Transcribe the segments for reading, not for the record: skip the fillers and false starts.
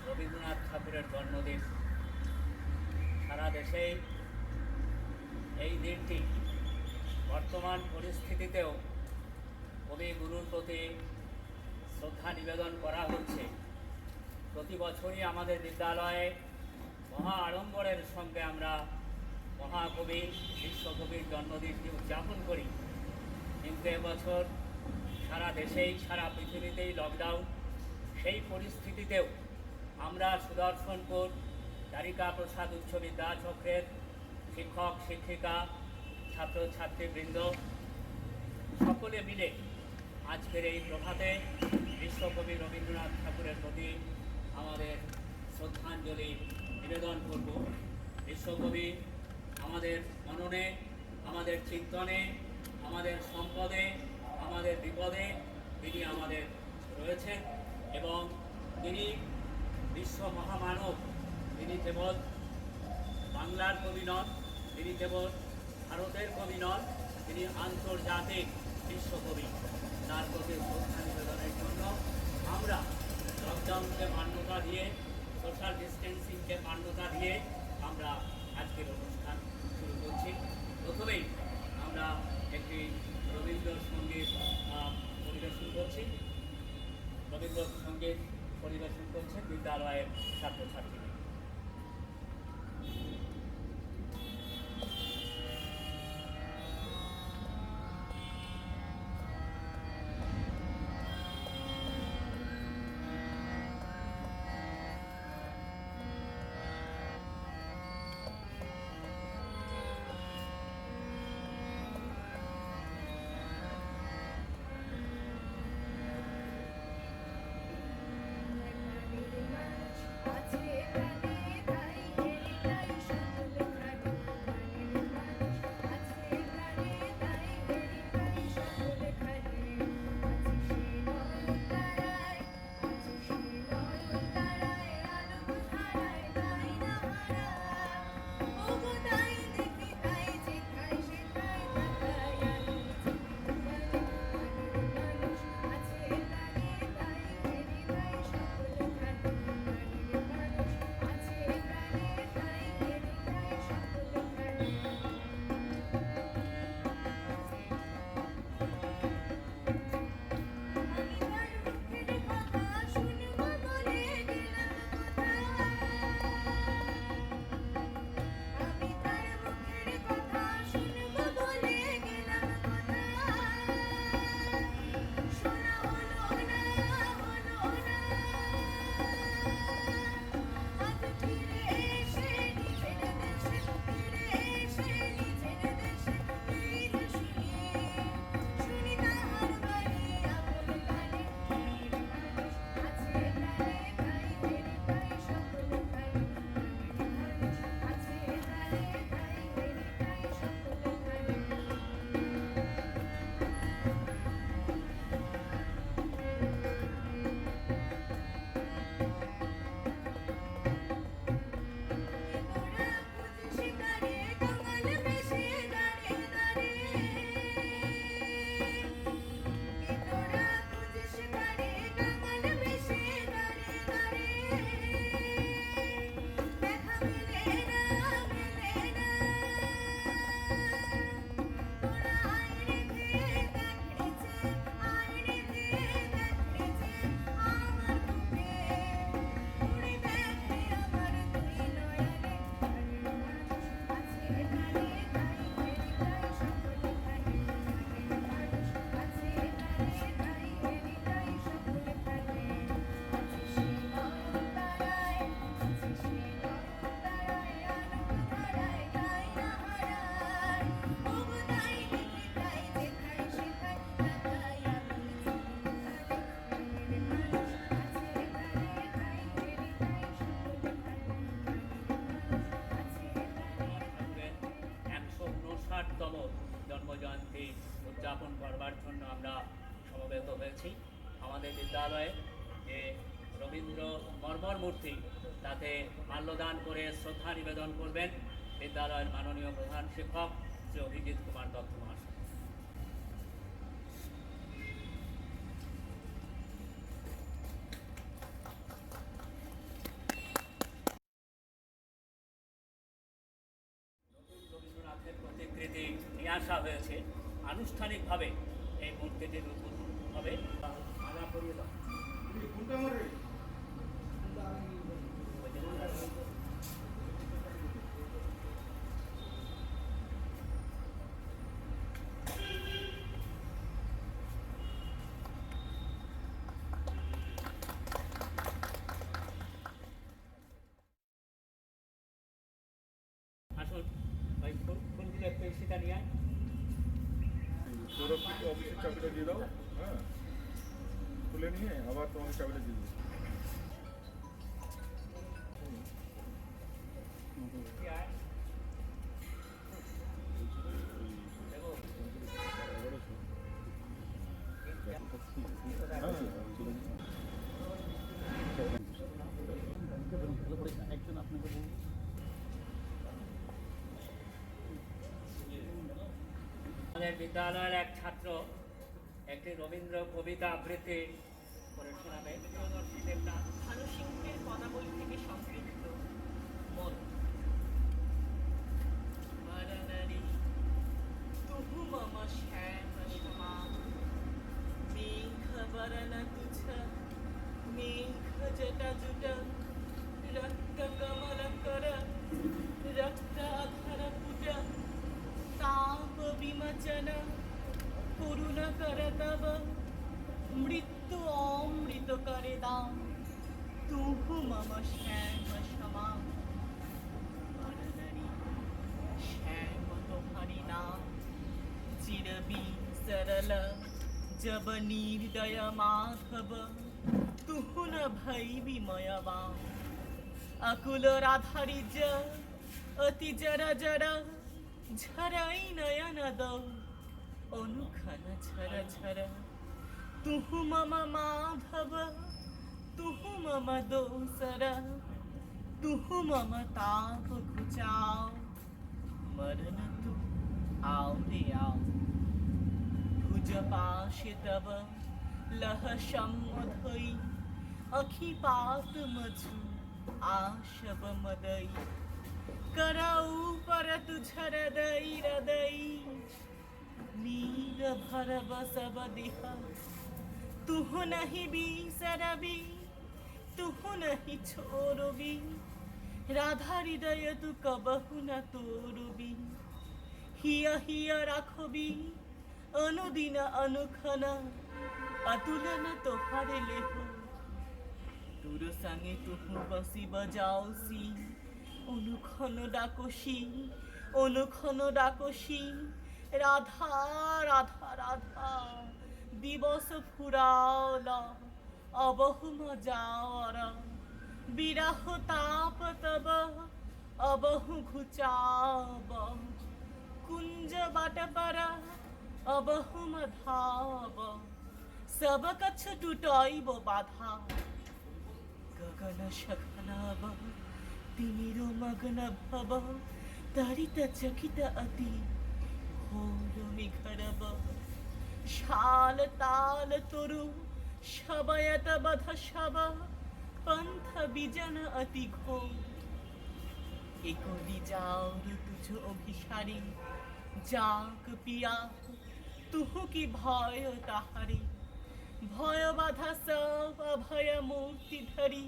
রবীন্দ্রনাথ ঠাকুরের জন্মদিন। সারা দেশেই এই দিনটি বর্তমান পরিস্থিতিতেও কবিগুরুর প্রতি শ্রদ্ধা নিবেদন করা হচ্ছে। প্রতি বছরই আমাদের বিদ্যালয়ে মহা আড়ম্বরের সঙ্গে আমরা মহাকবি বিশ্বকবির জন্মদিনটি উদযাপন করি। কিন্তু এবছর সারা দেশেই সারা পৃথিবীতেই লকডাউন। সেই পরিস্থিতিতেও আমরা সুদর্শনপুর দ্বারিকা প্রসাদ উচ্চ বিদ্যাচক্রের শিক্ষক শিক্ষিকা ছাত্রছাত্রীবৃন্দ সকলে মিলে আজকের এই প্রভাতে বিশ্বকবি রবীন্দ্রনাথ ঠাকুরের প্রতি আমাদের শ্রদ্ধাঞ্জলি নিবেদন করব। বিশ্বকবি আমাদের মননে, আমাদের চিন্তনে, আমাদের সম্পদে, আমাদের বিপদে তিনি আমাদের রয়েছেন এবং তিনি বিশ্ব মহামানব। তিনি কেবল বাংলার কবি নন, তিনি কেবল ভারতের কবি নন, তিনি আন্তর্জাতিক বিশ্বকবি। তার প্রতি শ্রদ্ধা নিবেদনের জন্য আমরা লকডাউনকে মান্যতা দিয়ে, সোশ্যাল ডিস্টেন্সিংকে মান্যতা দিয়ে আমরা আজকের অনুষ্ঠান শুরু করছি। প্রথমেই আমরা একটি রবীন্দ্রসঙ্গীত পরিবেশন করছি। রবীন্দ্রসঙ্গীত পরিবেশন করছেন বিদ্যালয়ের ছাত্রছাত্রী। জন্মজয়ন্তী উদযাপন করবার জন্য আমরা সমবেত হয়েছি। আমাদের বিদ্যালয়ে যে রবীন্দ্র মর্মর মূর্তি, তাতে মাল্যদান করে শ্রদ্ধা নিবেদন করবেন বিদ্যালয়ের মাননীয় প্রধান শিক্ষক শ্রী অভিজিৎ কুমার দত্ত মহাশয়। আসা হয়েছে। আনুষ্ঠানিকভাবে এই মূর্তিটির উদ্বোধন হবে। মালা পরিয়ে দাও। আসুন, ওই ফুলগুলো একটু সেটা নিয়ে আয়। অফিসের চাবিটা দিয়ে দাও, হ্যাঁ, খুলে নিয়ে আবার তোমাকে চাবিটা দিয়ে দেবো। আয়। দেখো, আমাদের বিদ্যালয়ের এক ছাত্র একটি রবীন্দ্র কবিতা আবৃত্তি করে শোনাবে। প্রিয়দর্শী দেবনাথ। ভানু সিংহের পদাবলী থেকে সংগৃহীত। মন। মরণরি তুহু মম শ্যাম সমা মেঘ বরণ তুছ মেঘ জটা জুট রক্ত কমল কর রক্ত অধর পুট তাপ বিমচন করুণ কর তব মৃত্যু অমৃত করে দাম তুহু মম শ্যাম সমা মরণরি শ্যাম তোমারি নাম চিরবি सरल जब निर्दय माधव तुहु न भई विमयवा अकुल राधारी ज अति जर जर झरई नयन दौ अनुखन झर झर तुहु मम माधव तुहु मम दोसर तुहु मम ताप घुचाओ मरण तू आओ रे आओ भुज पाशे तब लह सम्मधई अखिपात मधु आशब मदई करऊ पर तुझर दई हृदय नीर भर बसब देह तुह नहीं बिसरबी तुह नहीं छोड़बी राधा हृदय तू कबहु न तोड़बी हिय हिय राखबी अनुदिन अनुखन अतुलन तोहारे लेह তোর সঙ্গে তুহু বসি বজাওসি অনুক্ষণ ডাকসি রাধা রাধা রাধা দিবস ফুরাল অবহু মজার বিরহ তাপ তব অবহু ঘুচাব कुंज बाट पर अबहु मधाव सब कछ टूटाइब बाधा गगन शखनव तीरो मग्न भव तरित चकित अति घोर विघरव शाल ताल तरु शबयत बध शब पंथ बिजन अति घोर एकली जाओ तुझ अभिसारी जाक पिया तुहु की भय ताहारी भय बाधा सब अभय मूर्ति धरी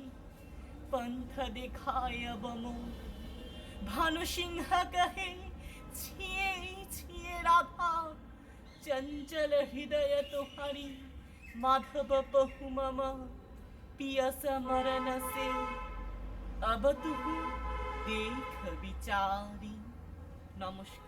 पंथ देखाय बमो भानु सिंह कहे छिए छिए राधा चंचल हृदय तोहारी माधव पहु मम पियस मरण से अब तुहु देख विचारी। नमस्कार।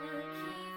Okay.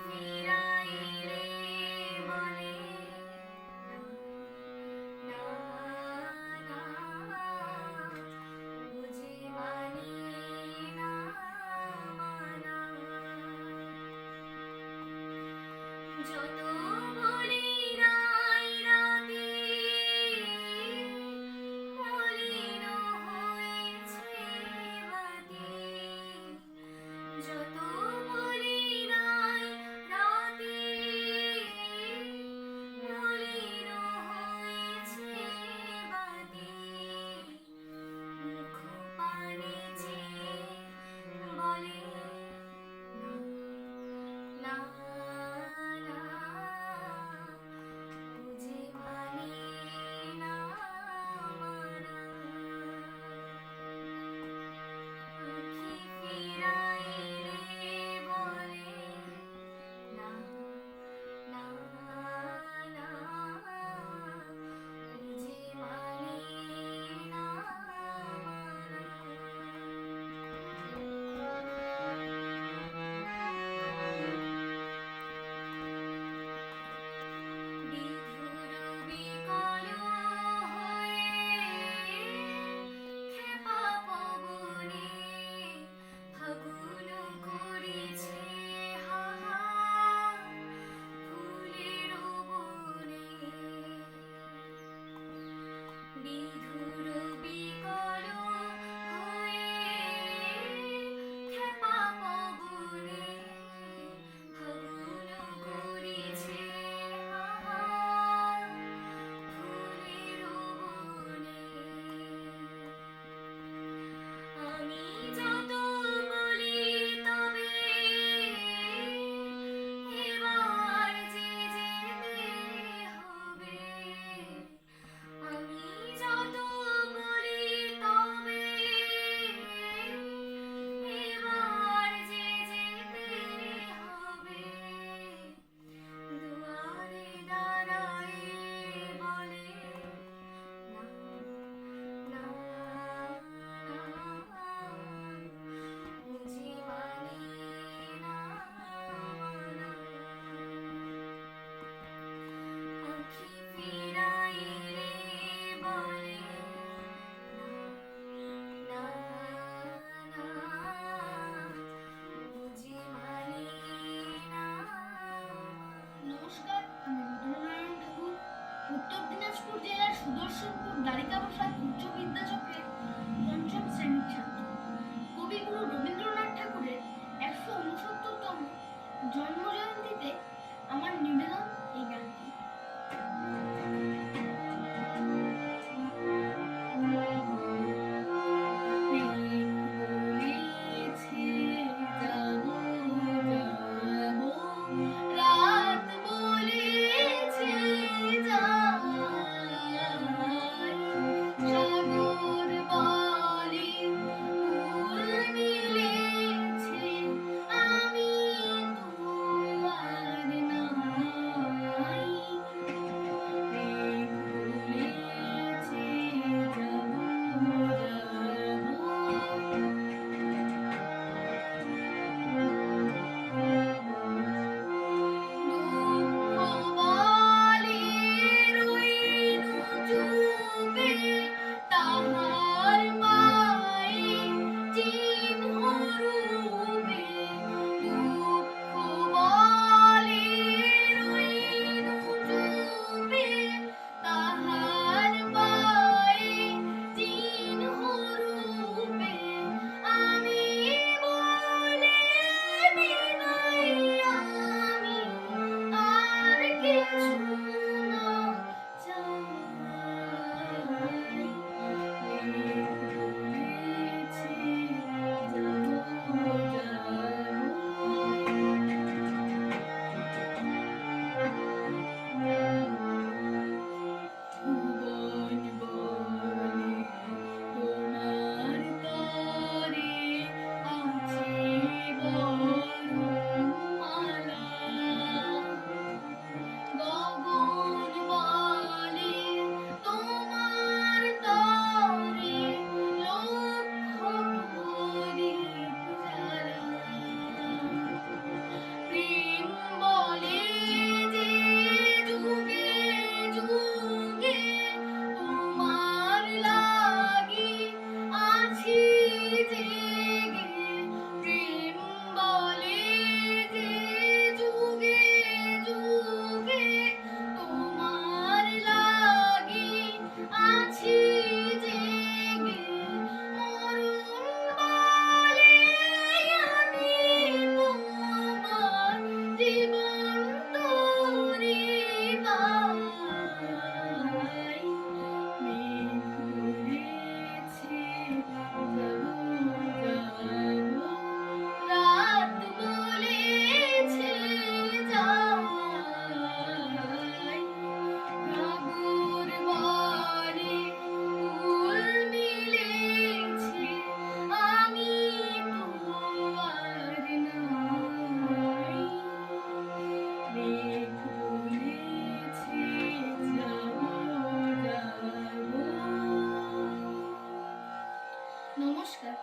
নমস্কার।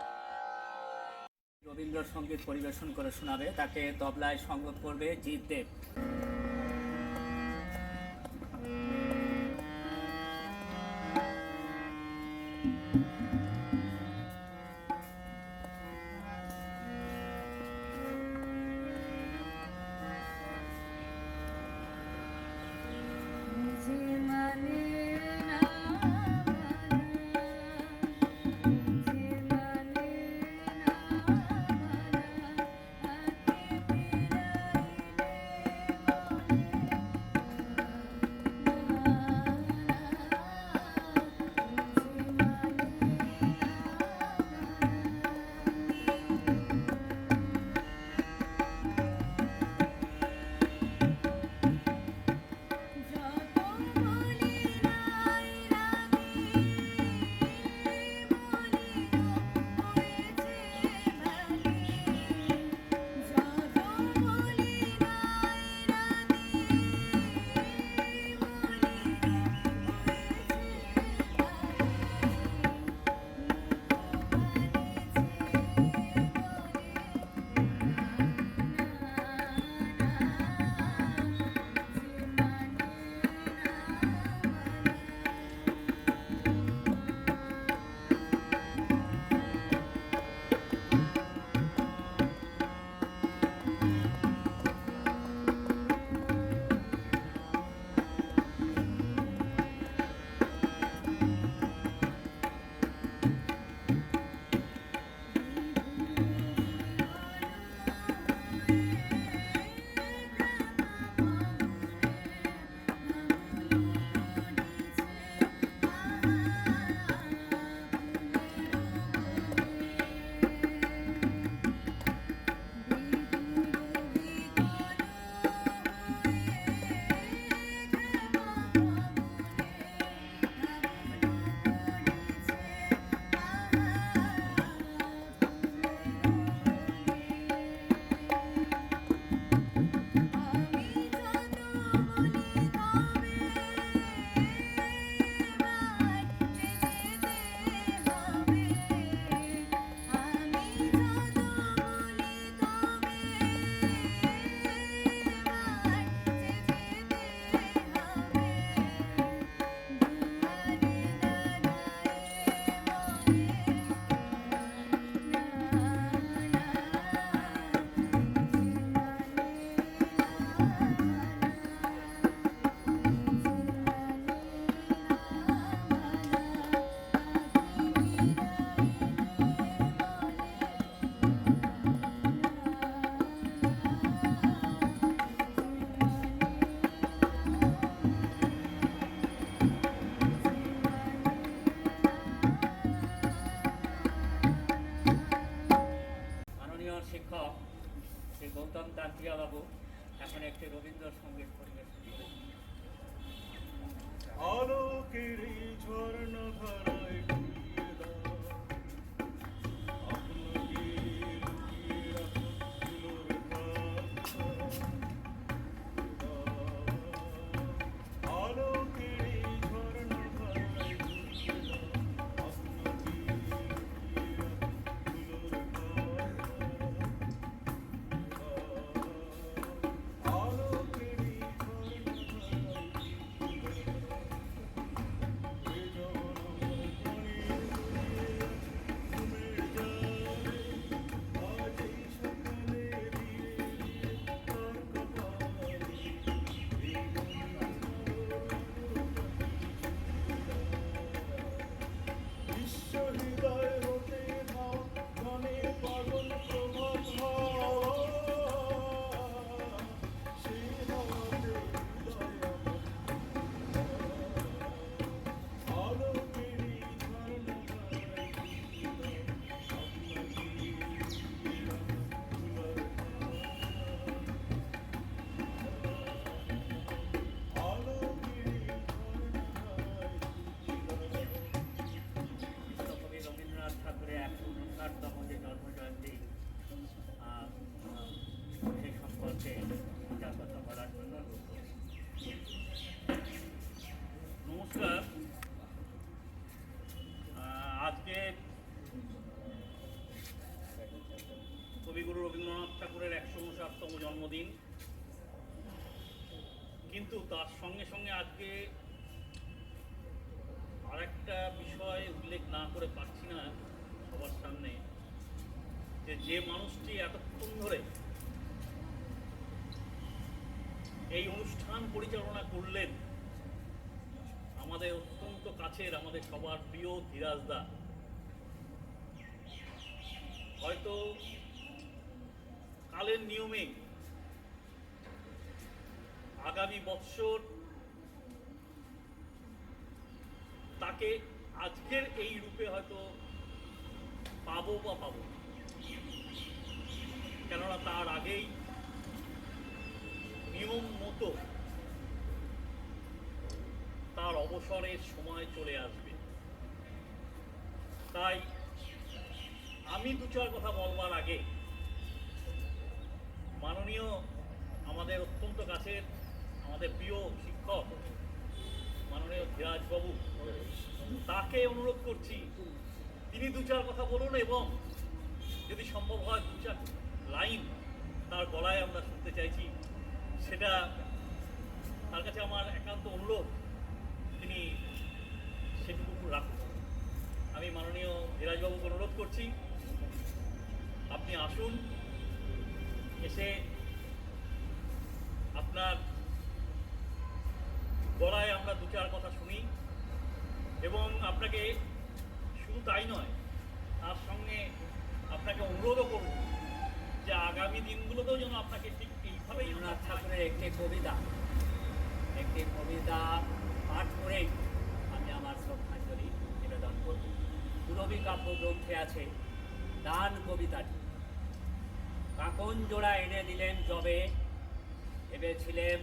রবীন্দ্রসঙ্গীত পরিবেশন করে শোনাবে, তাকে তবলায় সঙ্গত করবে জিৎ দেব। मुझे माने ना मुझे माने ना आके শিক্ষক শ্রী গৌতম তান্ত্রিয়া বাবু এখন একটি রবীন্দ্রসঙ্গীত পরিবেশন করবেন। আলোকের এই ঝর্ণা ধারায় ডুবিয়ে দাও, আপনাকে লুকিয়ে রাখো ফুলের পাতা। আলোকের এই ঝর্ণা ধারায় ডুবিয়ে দাও, আপনাকে লুকিয়ে রাখো ফুলের পাতা। আলোকের এই ঝর্ণা ধারায় রবীন্দ্রনাথ ঠাকুরের 159তম জন্মদিন, কিন্তু তার সঙ্গে সঙ্গে আজকে আর একটা বিষয় উল্লেখ না করে পারছি না সবার সামনে, যে মানুষটি এতক্ষণ ধরে এই অনুষ্ঠান পরিচালনা করলেন, আমাদের অত্যন্ত কাছের, আমাদের সবার প্রিয় ধীরাজ দা। হয়তো কালের নিয়মে আগামী বৎসর তাকে আজকের এই রূপে হয়তো পাবো বা পাবো, কেননা তার আগেই নিয়ম মতো তার অবসরের সময় চলে আসবে। তাই আমি দু চার কথা বলবার আগে মাননীয় আমাদের অত্যন্ত কাছের, আমাদের প্রিয় শিক্ষক মাননীয় ধীরাজবাবু, তাকে অনুরোধ করছি তিনি দু চার কথা বলুন, এবং যদি সম্ভব হয় দু চার লাইন তার গলায় আমরা শুনতে চাইছি, সেটা তার কাছে আমার একান্ত অনুরোধ তিনি সেটুকু রাখুন। আমি মাননীয় ধীরাজবাবুকে অনুরোধ করছি, আপনি আসুন, এসে আপনার গলায় আমরা দু চার কথা শুনি, এবং আপনাকে শুধু তাই নয়, তার সঙ্গে আপনাকে অনুরোধও করব যে আগামী দিনগুলোতেও যেন আপনাকে ঠিক এইভাবেই রবীন্দ্রনাথ ঠাকুরের একটি কবিতা পাঠ করেই আমি আমার শ্রদ্ধাঞ্জলি নিবেদন করব। তুরবী কাব্য গ্রন্থে আছে দান কবিতাটি। কাকন জোড়া এনে দিলেন যবে, ভেবেছিলেম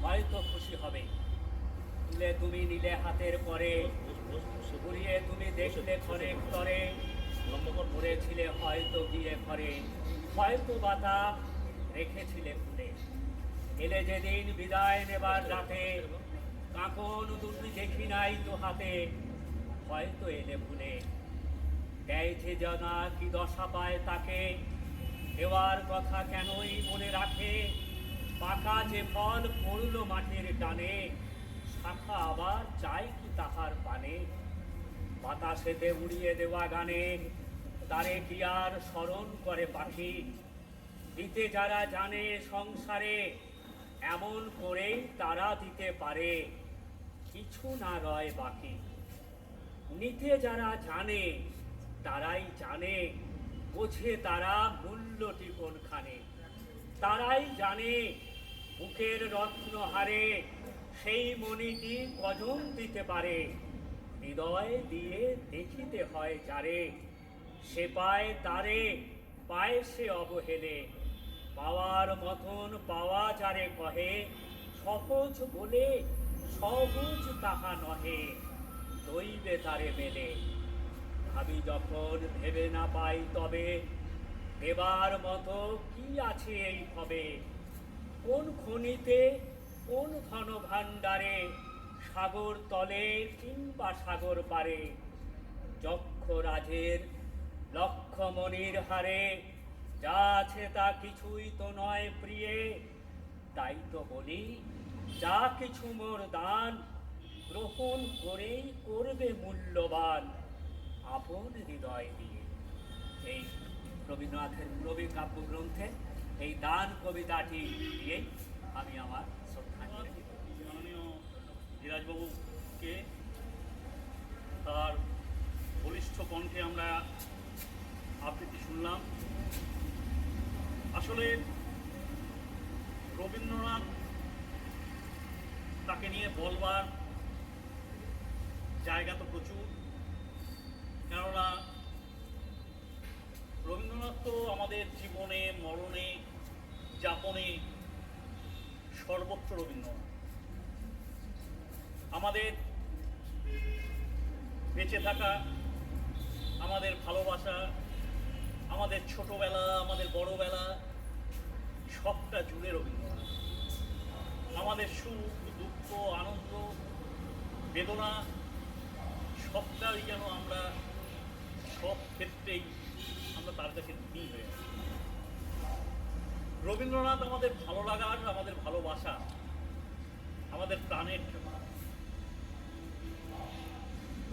হয়তো খুশি হবে, তুলে তুমি নিলে হাতের পরে, ঘুরিয়ে তুমি দেখলে ক্ষণেক তরে, করেছিলে হয়তো গিয়ে ঘরে, হয়তো বাতা রেখেছিলে ফুলে, এলে যেদিন বিদায় নেবার রাতে, কাকন দুটি দেখি নাই তো হাতে, হয়তো এলে ভুলে, দেয়ছে জানা কি দশা পায় তাকে, দেওয়ার কথা কেনই মনে রাখে, পাকা যে ফল পড়ল মাঠের টানে, শাখা আবার চাই কি তাহার পানে, বাতাসেতে উড়িয়ে দেওয়া গানে, তারে কি আর স্মরণ করে পাখি, দিতে যারা জানে সংসারে, এমন করেই তারা দিতে পারে, কিছু না রয় বাকি। নিতে যারা জানে তারাই জানে, বোঝে তারা মূল্যটি কোনখানে, তারাই জানে বুকের রত্নহারে সেই মণিটি কজন দিতে পারে, হৃদয় দিয়ে দেখিতে হয় যারে, সে পায় তারে, পায় সে অবহেলে, পাওয়ার মতন পাওয়া যারে কহে, সহজ বলে সহজ তাহা নহে, দৈবে তারে মেলে, ভাবি যখন ভেবে না পাই তবে, দেবার মতো কি আছে এই হবে, কোন খনিতে কোন ধন ভাণ্ডারে, সাগর তলে কিংবা সাগর পারে, যক্ষ রাজের লক্ষমণির হারে, যা আছে তা কিছুই তো নয় প্রিয়ে, তাই তো বলি যা কিছু মোর দান, গ্রহণ করেই করবে মূল্যবান, আপন হৃদয় দিয়ে। এই রবীন্দ্রনাথের তুরবী কাব্য গ্রন্থে এই দান কবিতাটি দিয়েই আমি আমার শ্রদ্ধাঞ্জলি দিব। মাননীয় ধীরাজবাবুকে তার বলিষ্ঠ কণ্ঠে আমরা আবৃত্তি শুনলাম। আসলে রবীন্দ্রনাথ, তাকে নিয়ে বলবার জায়গা তো প্রচুর, কেননা রবীন্দ্রনাথ তো আমাদের জীবনে মরণে যাপনে সর্বত্র রবীন্দ্রনাথ। আমাদের বেঁচে থাকা, আমাদের ভালোবাসা, আমাদের ছোটবেলা, আমাদের বড়বেলা, সবটা জুড়ে রবীন্দ্রনাথ। আমাদের সুখ দুঃখ আনন্দ বেদনা সবটাই যেন আমরা সব ক্ষেত্রেই আমরা তার কাছে ঋণী হয়ে আছি। রবীন্দ্রনাথ আমাদের ভালো লাগার, আমাদের ভালোবাসা, আমাদের প্রাণের ঠাকুর।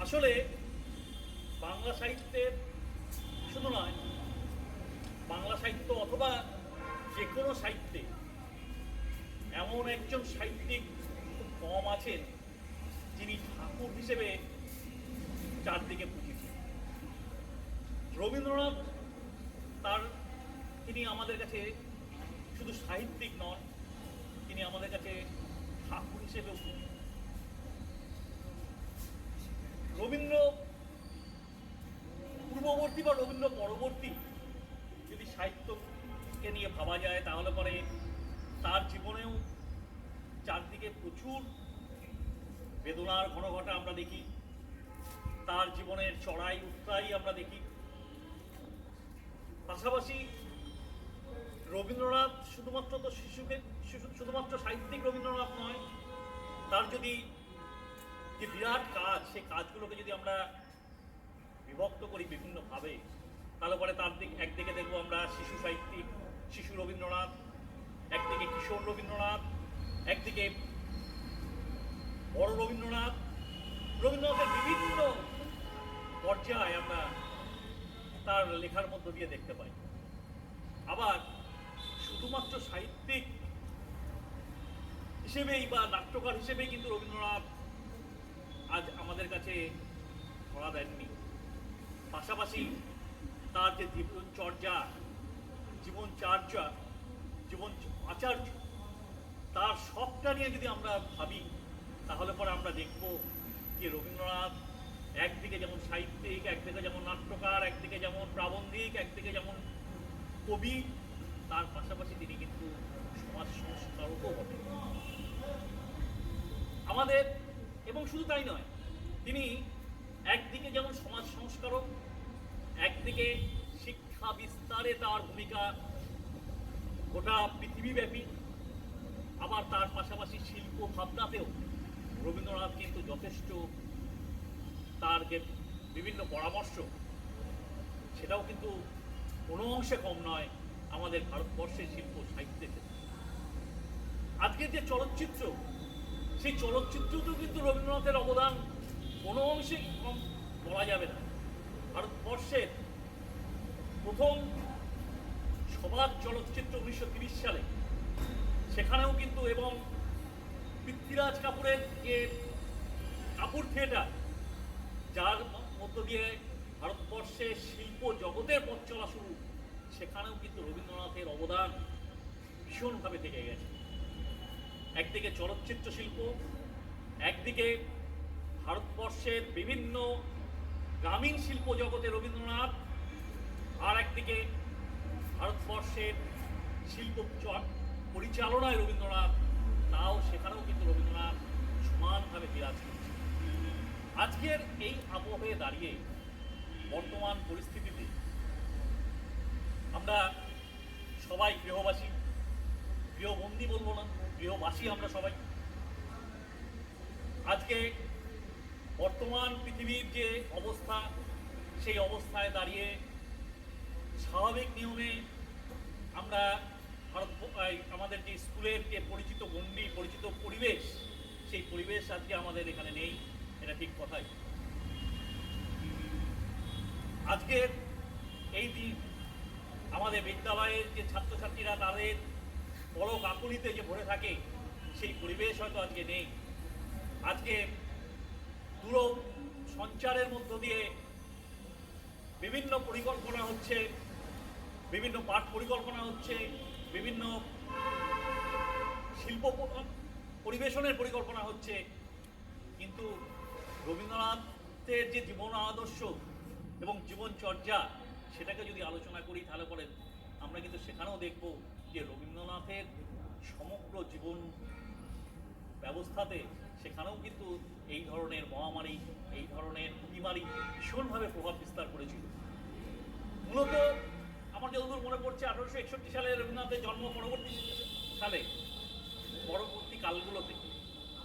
আসলে বাংলা সাহিত্যের শুধু নয়, বাংলা সাহিত্য অথবা যে কোনো সাহিত্যে এমন একজন সাহিত্যিক খুব কম আছেন যিনি ঠাকুর হিসেবে চারদিকে পূজিত। রবীন্দ্রনাথ তিনি আমাদের কাছে শুধু সাহিত্যিক নন, তিনি আমাদের কাছে ঠাকুর হিসেবে রবীন্দ্র পূর্ববর্তী বা রবীন্দ্র পরবর্তী যদি সাহিত্যকে নিয়ে ভাবা যায়, তাহলে পরে তার জীবনেও চারদিকে প্রচুর বেদনার ঘনঘটা আমরা দেখি, তার জীবনের চড়াই উত্তরাই আমরা দেখি। পাশাপাশি রবীন্দ্রনাথ শুধুমাত্র তো শুধুমাত্র সাহিত্যিক রবীন্দ্রনাথ নয়, তার যদি যে বিরাট কাজ, সেই কাজগুলোকে যদি আমরা বিভক্ত করি বিভিন্নভাবে, তাহলে পরে তার একদিকে দেখবো আমরা শিশু সাহিত্যিক, শিশু রবীন্দ্রনাথ, একদিকে কিশোর রবীন্দ্রনাথ, একদিকে বড় রবীন্দ্রনাথ। রবীন্দ্রনাথের বিভিন্ন পর্যায়ে আমরা তার লেখার মধ্য দিয়ে দেখতে পাই। আবার শুধুমাত্র সাহিত্যিক হিসেবেই বা নাট্যকার হিসেবেই কিন্তু রবীন্দ্রনাথ আজ আমাদের কাছে ধরা দেননি। পাশাপাশি তার যে জীবন আচার্য, তার সবটা নিয়ে যদি আমরা ভাবি, তাহলে পরে আমরা দেখব যে রবীন্দ্রনাথ একদিকে যেমন সাহিত্যিক, একদিকে যেমন নাট্যকার, একদিকে যেমন প্রাবন্ধিক, একদিকে যেমন কবি, তার পাশাপাশি তিনি কিন্তু সমাজ সংস্কারকও বটে আমাদের। এবং শুধু তাই নয়, তিনি একদিকে যেমন সমাজ সংস্কারক, একদিকে শিক্ষা বিস্তারে তার ভূমিকা গোটা পৃথিবীব্যাপী, আবার তার পাশাপাশি শিল্প ভাবনাতেও রবীন্দ্রনাথ কিন্তু যথেষ্ট, তার যে বিভিন্ন পরামর্শ, সেটাও কিন্তু কোনো অংশে কম নয় আমাদের ভারতবর্ষের শিল্প সাহিত্যের ক্ষেত্রে। আজকের যে চলচ্চিত্র, সেই চলচ্চিত্রতেও কিন্তু রবীন্দ্রনাথের অবদান কোনো অংশে কম বলা যাবে না। ভারতবর্ষের প্রথম সবাক চলচ্চিত্র 1930 সালে, সেখানেও কিন্তু, এবং পৃথ্বীরাজ কাপুরের যে কাপুর থিয়েটার, যার মধ্য দিয়ে ভারতবর্ষের শিল্প জগতের পথ চলা শুরু, সেখানেও কিন্তু রবীন্দ্রনাথের অবদান ভীষণভাবে থেকে গেছে। একদিকে চলচ্চিত্র শিল্প, একদিকে ভারতবর্ষের বিভিন্ন গ্রামীণ শিল্প জগতে রবীন্দ্রনাথ, আর একদিকে ভারতবর্ষের শিল্প পরিচালনায় রবীন্দ্রনাথ, তাও সেখানেও কিন্তু রবীন্দ্রনাথ সমানভাবে বিরাজ করছে। আজকের এই আবহে দাঁড়িয়ে, বর্তমান পরিস্থিতিতে আমরা সবাই গৃহবাসী, গৃহবন্দী বলবো না, গৃহবাসী আমরা সবাই। আজকে বর্তমান পৃথিবীর যে অবস্থা, সেই অবস্থায় দাঁড়িয়ে স্বাভাবিক নিয়মে আমরা আমাদের যে স্কুলের যে পরিচিত গণ্ডি, পরিচিত পরিবেশ, সেই পরিবেশ আজকে আমাদের এখানে নেই, এটা ঠিক কথাই। আজকের এই দিন আমাদের বিদ্যালয়ের যে ছাত্রছাত্রীরা তাদের বড় কাকুলিতে যে ভরে থাকে, সেই পরিবেশ হয়তো আজকে নেই। আজকে দূর সঞ্চারের মধ্য দিয়ে বিভিন্ন পরিকল্পনা হচ্ছে, বিভিন্ন পাঠ পরিকল্পনা হচ্ছে, বিভিন্ন শিল্প পরিবেশনের পরিকল্পনা হচ্ছে, কিন্তু রবীন্দ্রনাথের যে জীবন আদর্শ এবং জীবনচর্যা, সেটাকে যদি আলোচনা করি, তাহলে পরে আমরা কিন্তু সেখানেও দেখব যে রবীন্দ্রনাথের সমগ্র জীবন ব্যবস্থাতে সেখানেও কিন্তু এই ধরনের মহামারী, এই ধরনের অতিমারী ভীষণভাবে প্রভাব বিস্তার করেছিল। মূলত আমার যতদূর মনে পড়ছে, 1861 সালে রবীন্দ্রনাথের জন্ম, পরবর্তী কালগুলোতে,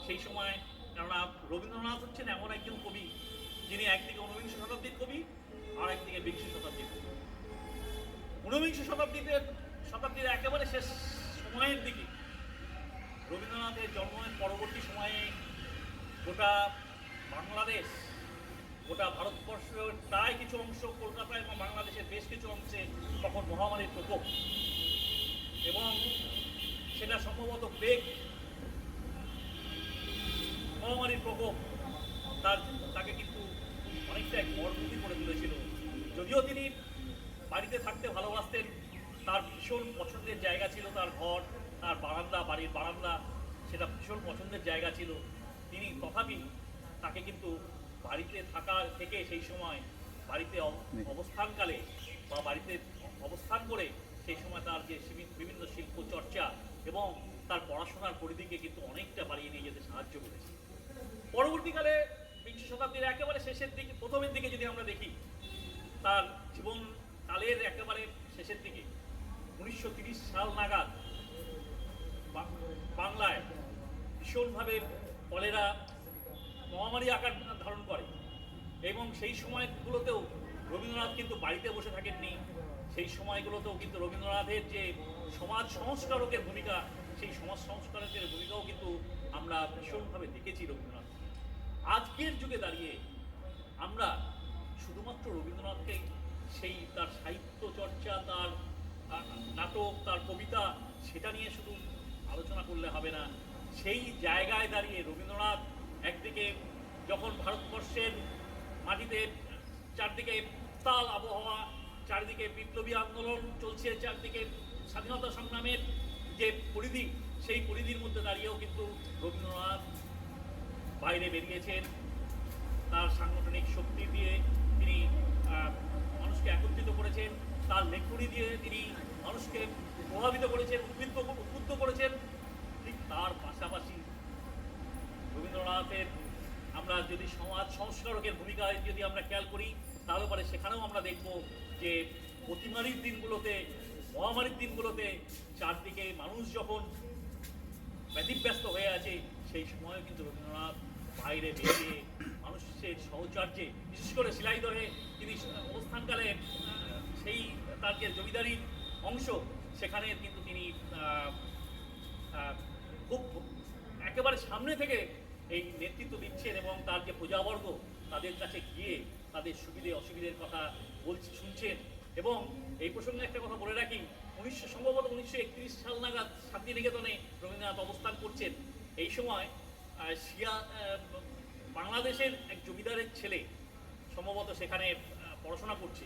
সেই সময়, কেননা রবীন্দ্রনাথ হচ্ছেন এমন একজন কবি যিনি একদিকে 19বিংশ শতাব্দীর কবি, আর একদিকে 20 শতাব্দীর কবি। 19বিংশ শতাব্দীর একেবারে শেষ সময়ের দিকে রবীন্দ্রনাথের জন্মের পরবর্তী সময়ে গোটা বাংলাদেশ, গোটা ভারতবর্ষের প্রায় কিছু অংশ, কলকাতা এবং বাংলাদেশের বেশ কিছু অংশে তখন মহামারীর প্রকোপ, এবং সেটা সম্ভবত প্লেগ মহামারীর প্রকোপ তাকে কিন্তু অনেকটাই ঘরমুখী করে তুলেছিল। যদিও তিনি বাড়িতে থাকতে ভালোবাসতেন, তার ভীষণ পছন্দের জায়গা ছিল তার ঘর, তার বারান্দা, বাড়ির বারান্দা, সেটা ভীষণ পছন্দের জায়গা ছিল। তিনি তথাপি তাকে কিন্তু বাড়িতে থাকা থেকে সেই সময় বাড়িতে অবস্থানকালে বা বাড়িতে অবস্থান করে সেই সময় তার যে বিভিন্ন শিল্প চর্চা এবং তার পড়াশোনার পরিধিকে কিন্তু অনেকটা বাড়িয়ে নিয়ে যেতে সাহায্য করেছে। পরবর্তীকালে বিংশ শতাব্দীর একেবারে শেষের দিকে, প্রথমের দিকে যদি আমরা দেখি, তার জীবন কালের একেবারে শেষের দিকে 1930 সাল নাগাদ বাংলায় ভীষণভাবে কলেরা মহামারী আকার ধারণ করে, এবং সেই সময়গুলোতেও রবীন্দ্রনাথ কিন্তু বাড়িতে বসে থাকেননি। সেই সময়গুলোতেও কিন্তু রবীন্দ্রনাথের যে সমাজ সংস্কারকের ভূমিকা, সেই সমাজ সংস্কারকের ভূমিকাও কিন্তু আমরা ভীষণভাবে দেখেছি রবীন্দ্রনাথ। আজকের যুগে দাঁড়িয়ে আমরা শুধুমাত্র রবীন্দ্রনাথকে সেই তার সাহিত্য চর্চা, তার নাটক, তার কবিতা, সেটা নিয়ে শুধু আলোচনা করলে হবে না। সেই জায়গায় দাঁড়িয়ে রবীন্দ্রনাথ একদিকে যখন ভারতবর্ষের মাটিতে চারদিকে উত্তাল আবহাওয়া, চারিদিকে বিপ্লবী আন্দোলন চলছে, চারদিকে স্বাধীনতা সংগ্রামের যে পরিধি, সেই পরিধির মধ্যে দাঁড়িয়েও কিন্তু রবীন্দ্রনাথ বাইরে বেরিয়েছেন। তার সাংগঠনিক শক্তি দিয়ে তিনি মানুষকে একত্রিত করেছেন, তার লেখনী দিয়ে তিনি মানুষকে প্রভাবিত করেছেন, উদ্বুদ্ধ করেছেন। ঠিক তার পাশাপাশি রবীন্দ্রনাথের আমরা যদি সমাজ সংস্কারকের ভূমিকায় যদি আমরা খেয়াল করি, তাহলে পরে সেখানেও আমরা দেখব যে অতিমারির দিনগুলোতে, মহামারীর দিনগুলোতে চারদিকে মানুষ যখন ব্যতিব্যস্ত হয়ে আছে, সেই সময়ও কিন্তু রবীন্দ্রনাথ বাইরে বেরিয়ে মানুষের সহচর্যে, বিশেষ করে শিলাইদহে তিনি অবস্থানকালে সেই তার যে জমিদারির অংশ, সেখানে কিন্তু তিনি খুব একেবারে সামনে থেকে এই নেতৃত্ব দিচ্ছেন এবং তার যে প্রজাবর্গ তাদের কাছে গিয়ে তাদের সুবিধে অসুবিধের কথা শুনছেন। এবং এই প্রসঙ্গে একটা কথা বলে রাখি, সম্ভবত 1931 সাল নাগাদ শান্তিনিকেতনে রবীন্দ্রনাথ অবস্থান করছেন। এই সময় বাংলাদেশের এক জমিদারের ছেলে সম্ভবত সেখানে পড়াশোনা করছে,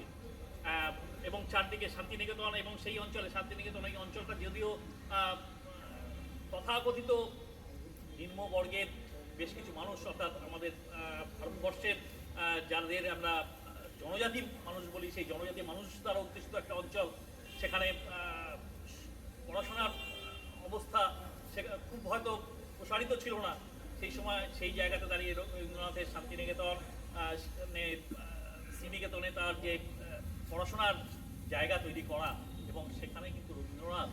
এবং চারদিকে শান্তিনিকেতন এবং সেই অঞ্চলে, শান্তিনিকেতন এই অঞ্চলটা যদিও তথাকথিত নিম্নবর্গের বেশ কিছু মানুষ, অর্থাৎ আমাদের ভারতবর্ষের যাদের আমরা জনজাতি মানুষ বলি, সেই জনজাতি মানুষ দ্বারা অধ্যুষিত একটা অঞ্চল, সেখানে পড়াশোনার অবস্থা খুব হয়তো প্রসারিত ছিল না। সেই সময় সেই জায়গাতে দাঁড়িয়ে রবীন্দ্রনাথের শান্তিনিকেতন, শ্রীনিকেতনে তার যে পড়াশোনার জায়গা তৈরি করা, এবং সেখানে কিন্তু রবীন্দ্রনাথ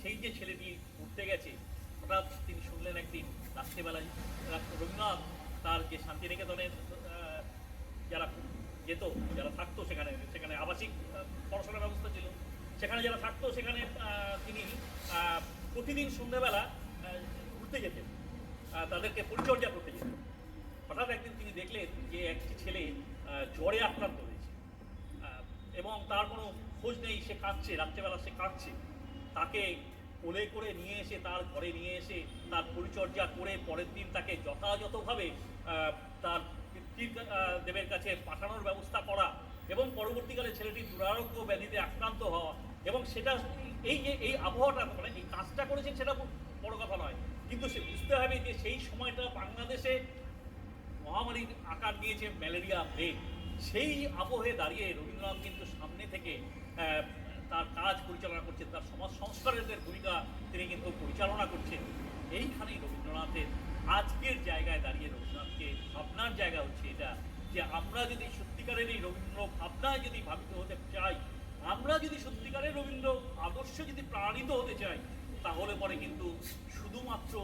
সেই যে ছেলেটি উঠতে গেছে, হঠাৎ তিনি শুনলেন একদিন রাত্রেবেলায় রবীন্দ্রনাথ তার যে শান্তিনিকেতনের যারা যেত, যারা থাকতো সেখানে আবাসিক পড়াশোনার ব্যবস্থা ছিল, সেখানে যারা থাকতো সেখানে তিনি প্রতিদিন সন্ধ্যাবেলা ঘুরতে যেতেন, তাদেরকে পরিচর্যা করতে যেতেন। হঠাৎ একদিন তিনি দেখলেন যে একটি ছেলে জ্বরে আক্রান্ত হয়েছে এবং তার কোনো খোঁজ নেই, সে কাঁদছে, রাত্রেবেলা সে কাঁদছে। তাকে কোলে করে নিয়ে এসে তার ঘরে নিয়ে এসে তার পরিচর্যা করে পরের দিন তাকে যথাযথভাবে তার দেবের কাছে পাঠানোর ব্যবস্থা করা, এবং পরবর্তীকালে ছেলেটি দুরারোগ্য ব্যাধিতে আক্রান্ত হওয়া, এবং সেটা এই যে এই আবহাওয়াটা, মানে এই কাজটা করেছেন সেটা বড় কথা নয়, কিন্তু সে বুঝতে হবে যে সেই সময়টা বাংলাদেশে মহামারীর আকার নিয়েছে ম্যালেরিয়া, প্লেগ। সেই আবহে দাঁড়িয়ে রবীন্দ্রনাথ কিন্তু সামনে থেকে তার কাজ পরিচালনা করছেন, তার সমাজ সংস্কারের ভূমিকা তিনি কিন্তু পরিচালনা করছেন। এইখানেই রবীন্দ্রনাথের আজকের জায়গায় দাঁড়িয়ে রবীন্দ্রনাথকে ভাবনার জায়গা হচ্ছে এটা, যে আমরা যদি সত্যিকারের এই রবীন্দ্র ভাবনায় যদি ভাবিত হতে চাই, আমরা যদি সত্যিকারের রবীন্দ্র আদর্শ যদি প্রাণিত হতে চাই, তাহলে পরে কিন্তু শুধুমাত্র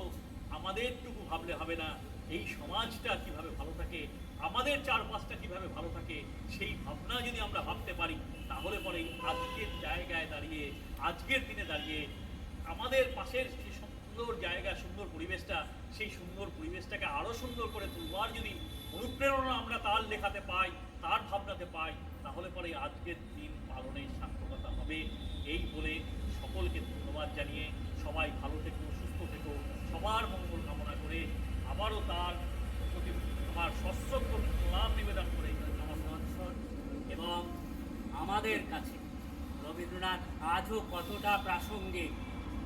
আমাদেরটুকু ভাবলে হবে না, এই সমাজটা কিভাবে ভালো থাকে, আমাদের চারপাশটা কিভাবে ভালো থাকে, সেই ভাবনা যদি আমরা ভাবতে পারি, তাহলে তাহলে পরে আজকের জায়গায় দাঁড়িয়ে, আজকের দিনে দাঁড়িয়ে আমাদের পাশের যে সুন্দর জায়গা, সুন্দর পরিবেশটা, সেই সুন্দর পরিবেশটাকে আরও সুন্দর করে তুলবার যদি অনুপ্রেরণা আমরা তার লেখাতে পাই, তার ভাবনাতে পাই, তাহলে পরে আজকের দিন পালনের সার্থকতা হবে। এই বলে সকলকে ধন্যবাদ জানিয়ে সবাই ভালো থেকো, সুস্থ থেকো, সবার মঙ্গল কামনা করে আবারও তার প্রতি আমার সশ্রদ্ধ প্রণাম নিবেদন করে আমার দর্শন এবং আমাদের কাছে রবীন্দ্রনাথ আজও কতটা প্রাসঙ্গিক,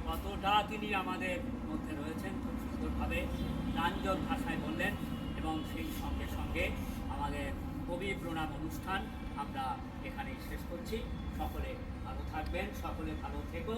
কতটা তিনি আমাদের মধ্যে রয়েছেন খুব সুন্দরভাবে প্রাঞ্জল ভাষায় বললেন। এবং সেই সঙ্গে সঙ্গে আমাদের কবি প্রণাম অনুষ্ঠান আমরা এখানেই শেষ করছি। সকলে ভালো থাকবেন, সকলে ভালো থেকো।